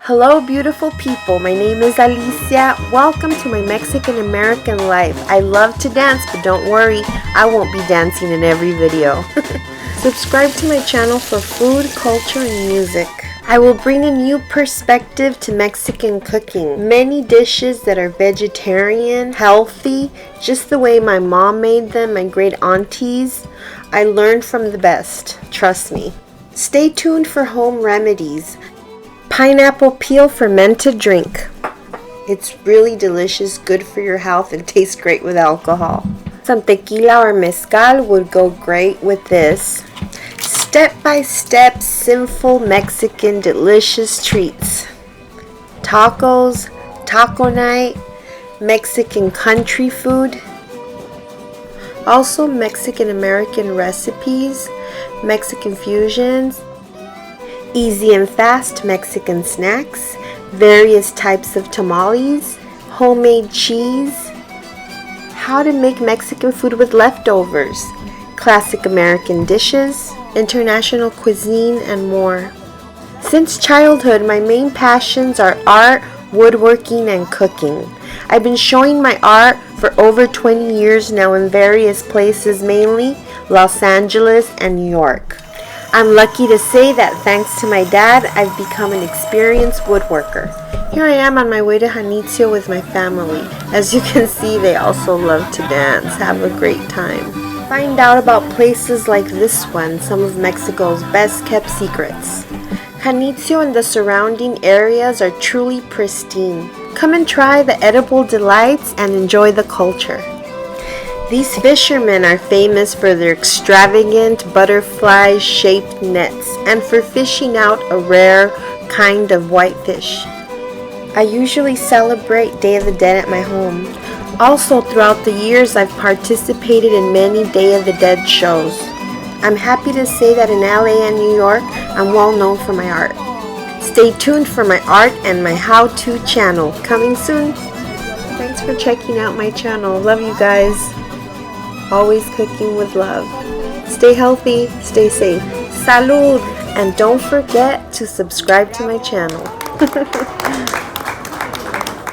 Hello beautiful people, my name is Alicia. Welcome to my Mexican American life. I love to dance, but don't worry, I won't be dancing in every video. Subscribe to my channel for food, culture, and music. I will bring a new perspective to Mexican cooking. Many dishes that are vegetarian, healthy, just the way my mom made them, my great aunties. I learned from the best, trust me. Stay tuned for home remedies. Pineapple peel fermented drink. It's really delicious, good for your health, and tastes great with alcohol. Some tequila or mezcal would go great with this. Step-by-step, simple Mexican delicious treats. Tacos, taco night, Mexican country food. Also Mexican American recipes, Mexican fusions. Easy and fast Mexican snacks, various types of tamales, homemade cheese, how to make Mexican food with leftovers, classic American dishes, international cuisine, and more. Since childhood, my main passions are art, woodworking, and cooking. I've been showing my art for over 20 years now in various places, mainly Los Angeles and New York. I'm lucky to say that thanks to my dad, I've become an experienced woodworker. Here I am on my way to Janitzio with my family. As you can see, they also love to dance, have a great time. Find out about places like this one, some of Mexico's best kept secrets. Janitzio and the surrounding areas are truly pristine. Come and try the edible delights and enjoy the culture. These fishermen are famous for their extravagant butterfly-shaped nets and for fishing out a rare kind of whitefish. I usually celebrate Day of the Dead at my home. Also, throughout the years, I've participated in many Day of the Dead shows. I'm happy to say that in LA and New York, I'm well known for my art. Stay tuned for my art and my how-to channel, coming soon. Thanks for checking out my channel. Love you guys. Always cooking with love. Stay healthy, stay safe. Salud! And don't forget to subscribe to my channel.